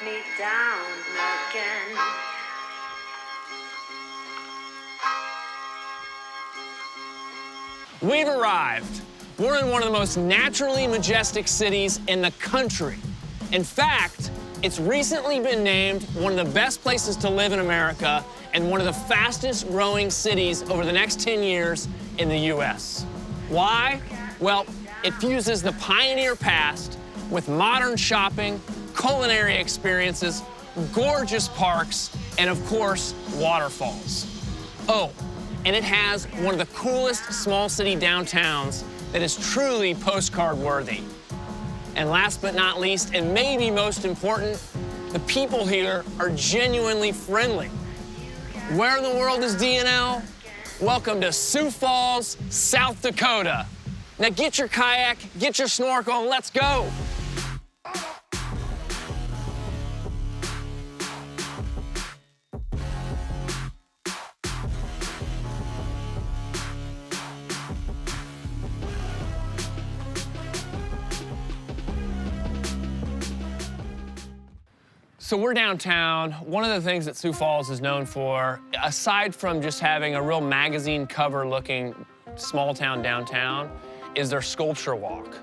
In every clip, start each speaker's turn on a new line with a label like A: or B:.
A: me down again.
B: We've arrived. We're in one of the most naturally majestic cities in the country. In fact, it's recently been named one of the best places to live in America and one of the fastest growing cities over the next 10 years in the US. Why? Well, it fuses the pioneer past with modern shopping, culinary experiences, gorgeous parks, and of course, waterfalls. Oh, and it has one of the coolest small city downtowns that is truly postcard-worthy. And last but not least, and maybe most important, the people here are genuinely friendly. Where in the world is DNL? Welcome to Sioux Falls, South Dakota. Now get your kayak, get your snorkel, and let's go. So we're downtown. One of the things that Sioux Falls is known for, aside from just having a real magazine cover looking small town downtown, is their sculpture walk.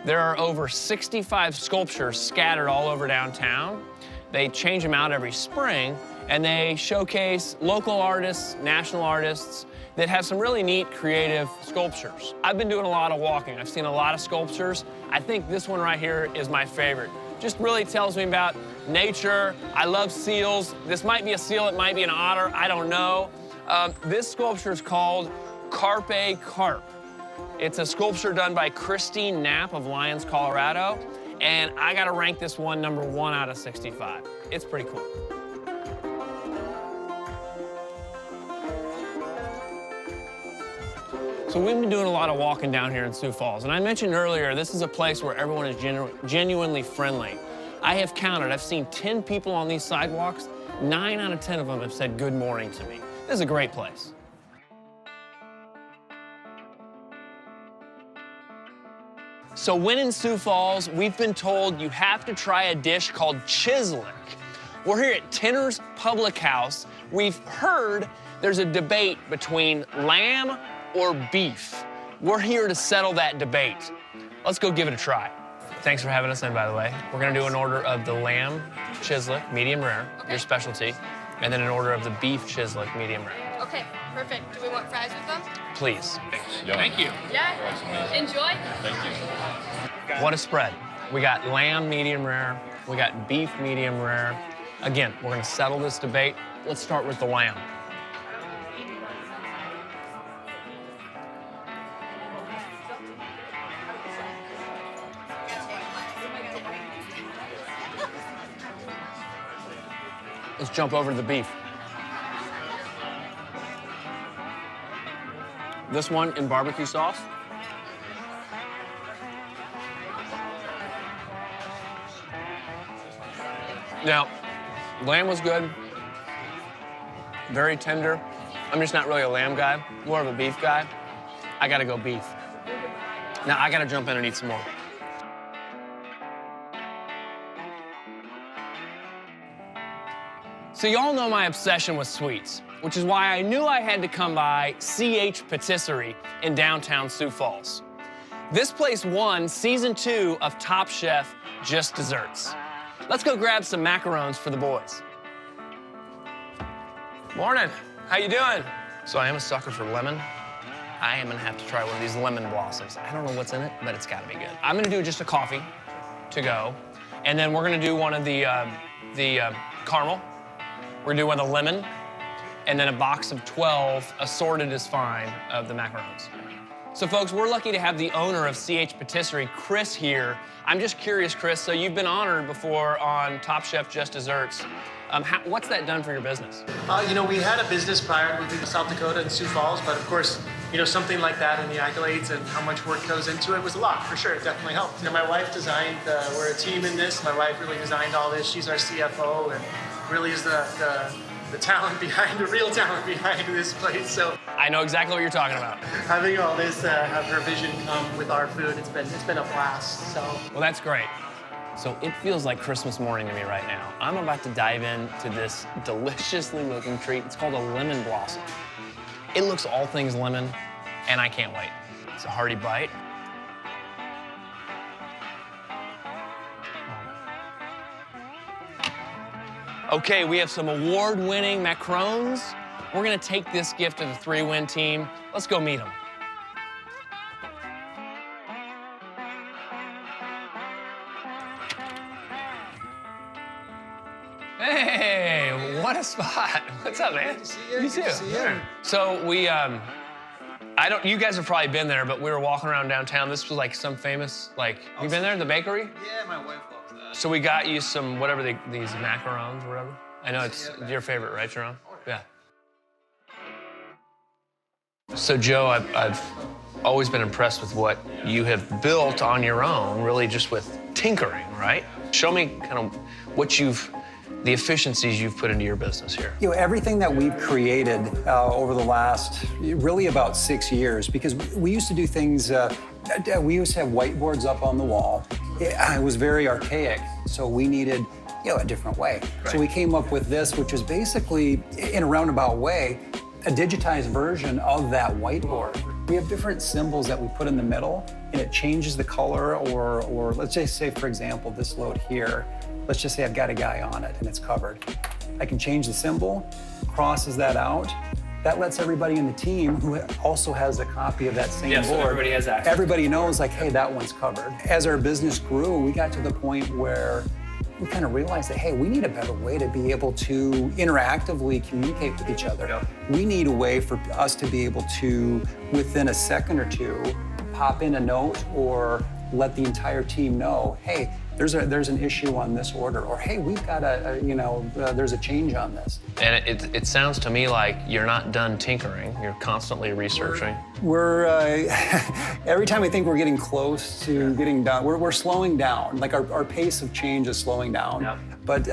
B: There are over 65 sculptures scattered all over downtown. They change them out every spring, and they showcase local artists, national artists that have some really neat creative sculptures. I've been doing a lot of walking. I've seen a lot of sculptures. I think this one right here is my favorite. Just really tells me about nature. I love seals. This might be a seal, it might be an otter, I don't know. This sculpture is called Carpe Carp. It's a sculpture done by Christine Knapp of Lyons, Colorado, and I gotta rank this one number 1 out of 65. It's pretty cool. So we've been doing a lot of walking down here in Sioux Falls, and I mentioned earlier, this is a place where everyone is genuinely friendly. I have counted, I've seen 10 people on these sidewalks. 9 out of 10 of them have said good morning to me. This is a great place. So when in Sioux Falls, we've been told you have to try a dish called chislic. We're here at Tenner's Public House. We've heard there's a debate between lamb or beef. We're here to settle that debate. Let's go give it a try. Thanks for having us in, by the way. We're gonna do an order of the lamb chislic, medium rare, your specialty, and then an order of the beef chislic, medium rare.
C: Okay, perfect. Do we want fries with them?
B: Please.
D: Yeah.
B: Thank you.
C: Yeah, enjoy.
D: Thank you.
B: What a spread. We got lamb medium rare, we got beef medium rare. Again, we're gonna settle this debate. Let's start with the lamb. Let's jump over to the beef. This one in barbecue sauce. Now, lamb was good, very tender. I'm just not really a lamb guy, more of a beef guy. I gotta go beef. Now, I gotta jump in and eat some more. So y'all know my obsession with sweets, which is why I knew I had to come by CH Patisserie in downtown Sioux Falls. This place won season 2 of Top Chef Just Desserts. Let's go grab some macarons for the boys. Morning, how you doing? So I am a sucker for lemon. I am gonna have to try one of these lemon blossoms. I don't know what's in it, but it's gotta be good. I'm gonna do just a coffee to go, and then we're gonna do one of the caramel. We're gonna do one of the lemon, and then a box of 12, assorted is fine, of the macarons. So folks, we're lucky to have the owner of CH Patisserie, Chris, here. I'm just curious, Chris, so you've been honored before on Top Chef Just Desserts. What's that done for your business?
E: You know, we had a business prior with South Dakota and Sioux Falls, but of course, you know, something like that and the accolades and how much work goes into it was a lot, for sure. It definitely helped. You know, my wife designed, we're a team in this. My wife really designed all this. She's our CFO and really is the talent behind, the real talent behind this place. So
B: I know exactly what you're talking about.
E: having all this, have her vision come with our food, it's been a blast. So
B: Well, that's great. So it feels like Christmas morning to me right now. I'm about to dive into this deliciously looking treat. It's called a lemon blossom. It looks all things lemon, and I can't wait. It's a hearty bite. Okay, we have some award-winning macarons. We're gonna take this gift to the 3-win team. Let's go meet them. Hey, what a spot. What's up, man?
F: Good to see you.
B: You
F: Good
B: too.
F: to see you.
B: So we, you guys have probably been there, but we were walking around downtown. This was like some famous, you been there, the bakery?
F: Yeah, my wife loves that.
B: So we got you some, these macarons or whatever. I know it's your favorite, right, Jerome? Yeah. So Joe, I've always been impressed with what you have built on your own, really just with tinkering, right? Show me kind of the efficiencies you've put into your business here.
G: You know, everything that we've created over the last, really about 6 years, because we used to do things, we used to have whiteboards up on the wall. It was very archaic, so we needed, a different way. Right. So we came up with this, which is basically, in a roundabout way, a digitized version of that whiteboard. We have different symbols that we put in the middle, and it changes the color, or let's just say, for example, this load here, let's just say I've got a guy on it and it's covered. I can change the symbol, crosses that out. That lets everybody in the team who also has a copy of that same board.
B: So everybody has access.
G: Everybody knows, hey, that one's covered. As our business grew, we got to the point where we kind of realized that, hey, we need a better way to be able to interactively communicate with each other.
B: Yep.
G: We need a way for us to be able to, within a second or two, pop in a note or let the entire team know, hey, there's an issue on this order, or hey, we've got there's a change on this.
B: And it sounds to me like you're not done tinkering. You're constantly researching.
G: We're every time I think we're getting close to getting done, we're slowing down. Like our pace of change is slowing down.
B: Yep.
G: But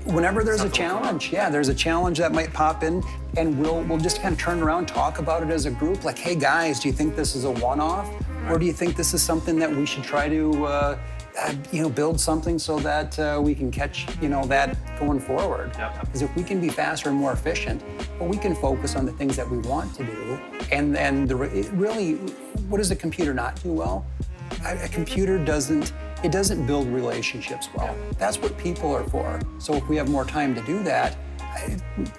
G: whenever there's a challenge, there's a challenge that might pop in, and we'll just kind of turn around, talk about it as a group. Like, hey guys, do you think this is a one-off, or do you think this is something that we should try to build something so that we can catch, that going forward. Because if we can be faster and more efficient, well, we can focus on the things that we want to do. And really, what does a computer not do well? A computer doesn't build relationships well. That's what people are for. So if we have more time to do that,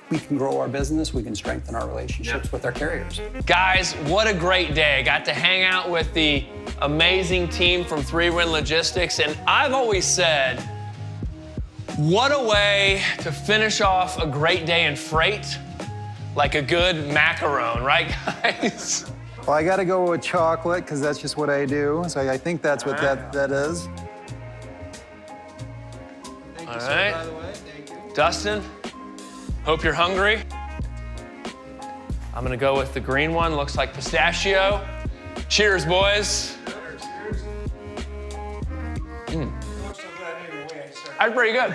G: we can grow our business, we can strengthen our relationships with our carriers.
B: Guys, what a great day. I got to hang out with the amazing team from 3-Win Logistics, and I've always said, what a way to finish off a great day in freight, like a good macaron, right, guys?
G: Well, I gotta go with chocolate, because that's just what I do. So I think that's what that is.
F: Thank
B: All
F: you,
B: right.
F: sir, by the way. Thank you.
B: Dustin, hope you're hungry. I'm gonna go with the green one, looks like pistachio. Cheers, boys. That's pretty good.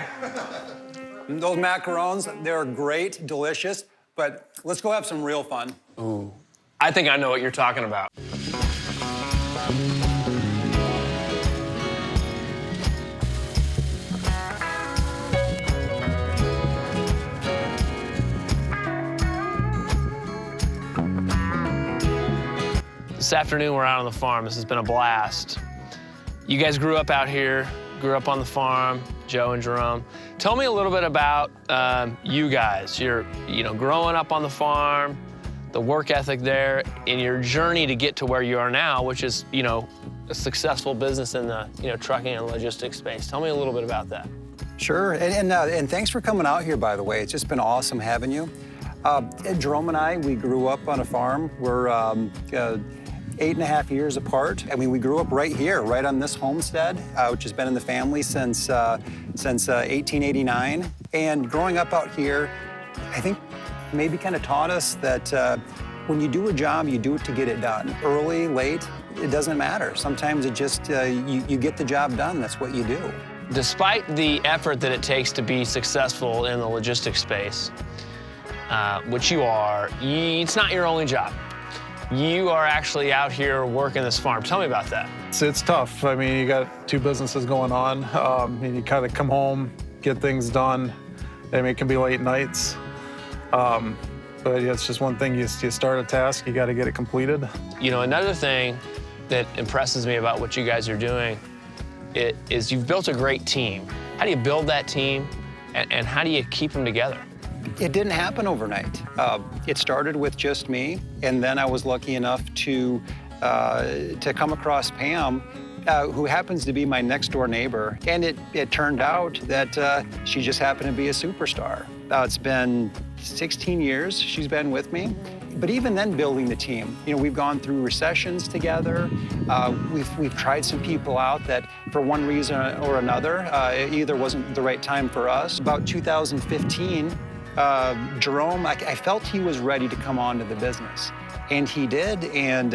G: Those macarons, they're great, delicious, but let's go have some real fun.
B: Ooh, I think I know what you're talking about. This afternoon, we're out on the farm. This has been a blast. You guys grew up out here, grew up on the farm, Joe and Jerome. Tell me a little bit about you guys. You're, growing up on the farm, the work ethic there, and your journey to get to where you are now, which is, a successful business in the, trucking and logistics space. Tell me a little bit about that.
G: Sure, and thanks for coming out here, by the way. It's just been awesome having you. Jerome and I, we grew up on a farm. We're 8.5 years apart. I mean, we grew up right here, right on this homestead, which has been in the family since 1889. And growing up out here, I think maybe kind of taught us that when you do a job, you do it to get it done. Early, late, it doesn't matter. Sometimes it just, you get the job done. That's what you do.
B: Despite the effort that it takes to be successful in the logistics space, which you are, it's not your only job. you are actually out here working this farm. Tell me about that.
H: It's tough. I mean, you got two businesses going on, and you kind of come home, get things done. I mean, it can be late nights. But yeah, it's just one thing. You start a task, you got to get it completed.
B: You know, another thing that impresses me about what you guys are doing is you've built a great team. How do you build that team, and how do you keep them together?
G: It didn't happen overnight. It started with just me, and then I was lucky enough to come across Pam, who happens to be my next door neighbor. And it turned out that she just happened to be a superstar. It's been 16 years she's been with me. But even then, building the team, you know, we've gone through recessions together. We've tried some people out that, for one reason or another, it either wasn't the right time for us. About 2015, Jerome, I felt he was ready to come on to the business. And he did, and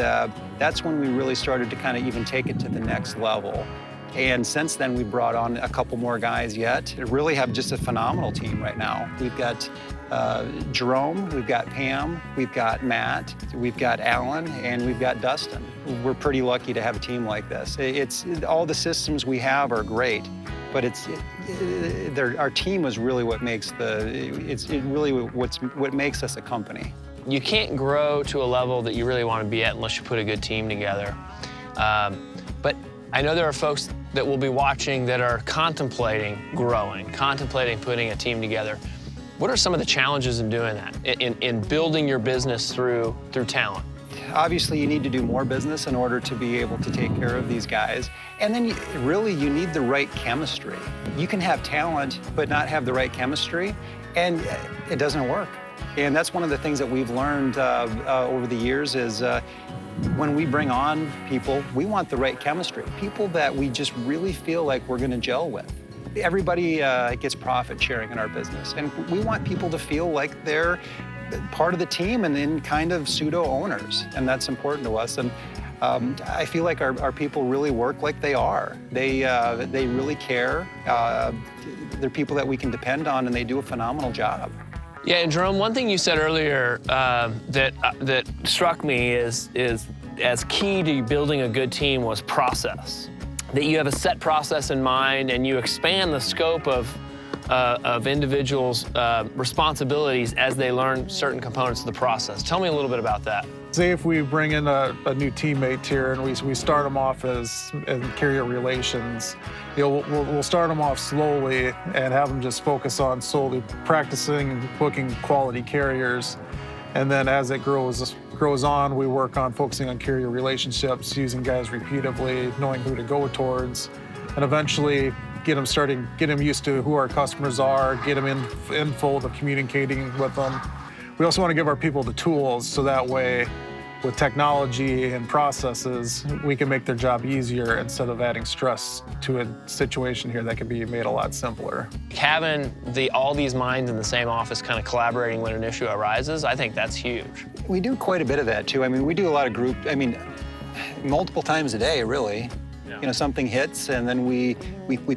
G: that's when we really started to kind of even take it to the next level. And since then, we brought on a couple more guys yet. We really have just a phenomenal team right now. We've got Jerome, we've got Pam, we've got Matt, we've got Alan, and we've got Dustin. We're pretty lucky to have a team like this. All the systems we have are great, but our team is really what makes what makes us a company.
B: You can't grow to a level that you really want to be at unless you put a good team together. But I know there are folks that will be watching that are contemplating growing, contemplating putting a team together. What are some of the challenges in doing that, in building your business through talent?
G: Obviously, you need to do more business in order to be able to take care of these guys. And then you need the right chemistry. You can have talent, but not have the right chemistry, and it doesn't work. And that's one of the things that we've learned over the years is when we bring on people, we want the right chemistry, people that we just really feel like we're gonna gel with. Everybody gets profit sharing in our business, and we want people to feel like they're part of the team and in kind of pseudo-owners, and that's important to us. And I feel like our people really work like they are. They really care. They're people that we can depend on, and they do a phenomenal job.
B: Yeah, and Jerome, one thing you said earlier that struck me is as key to building a good team was process. That you have a set process in mind and you expand the scope of individuals' responsibilities as they learn certain components of the process. Tell me a little bit about that.
H: Say if we bring in a new teammate here and we start them off as in carrier relations, you know, we'll start them off slowly and have them just focus on solely practicing and booking quality carriers. And then as it grows on, we work on focusing on carrier relationships, using guys repeatedly, knowing who to go towards, and eventually get them used to who our customers are, get them in full of communicating with them. We also want to give our people the tools so that way, with technology and processes, we can make their job easier instead of adding stress to a situation here that can be made a lot simpler.
B: Having all these minds in the same office kind of collaborating when an issue arises, I think that's huge.
G: We do quite a bit of that too. I mean, we do a lot of multiple times a day, really. Yeah. You know, something hits and then we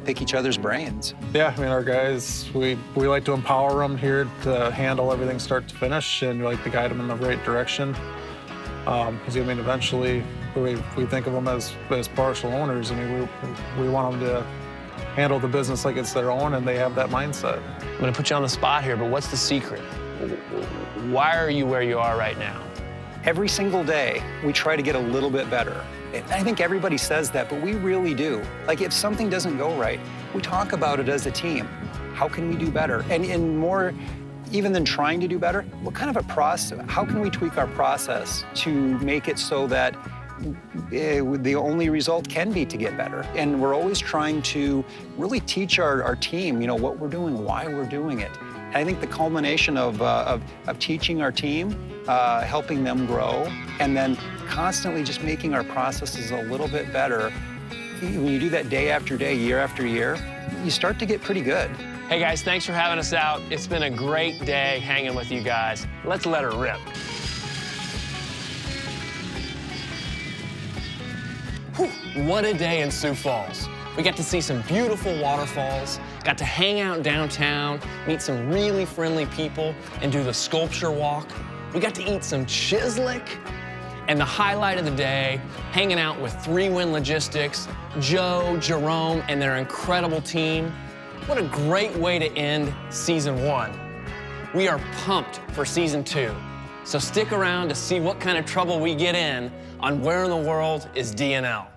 G: pick each other's brains.
H: Yeah, I mean, our guys, we like to empower them here to handle everything start to finish, and we like to guide them in the right direction. Because I mean, eventually, we think of them as partial owners. I mean, we want them to handle the business like it's their own, and they have that mindset.
B: I'm gonna put you on the spot here, but what's the secret? Why are you where you are right now?
G: Every single day, we try to get a little bit better. I think everybody says that, but we really do. Like, if something doesn't go right, we talk about it as a team. How can we do better? And more, even than trying to do better, what kind of a process, how can we tweak our process to make it so that the only result can be to get better? And we're always trying to really teach our team, you know, what we're doing, why we're doing it. And I think the culmination of teaching our team, helping them grow, and then constantly just making our processes a little bit better. When you do that day after day, year after year, you start to get pretty good.
B: Hey guys, thanks for having us out. It's been a great day hanging with you guys. Let's let her rip. Whew, what a day in Sioux Falls. We got to see some beautiful waterfalls, got to hang out downtown, meet some really friendly people, and do the sculpture walk. We got to eat some chislic, And the highlight of the day, hanging out with 3-Win Logistics, Joe, Jerome, and their incredible team. What a great way to end season 1. We are pumped for season 2. So stick around to see what kind of trouble we get in on Where in the World is DNL.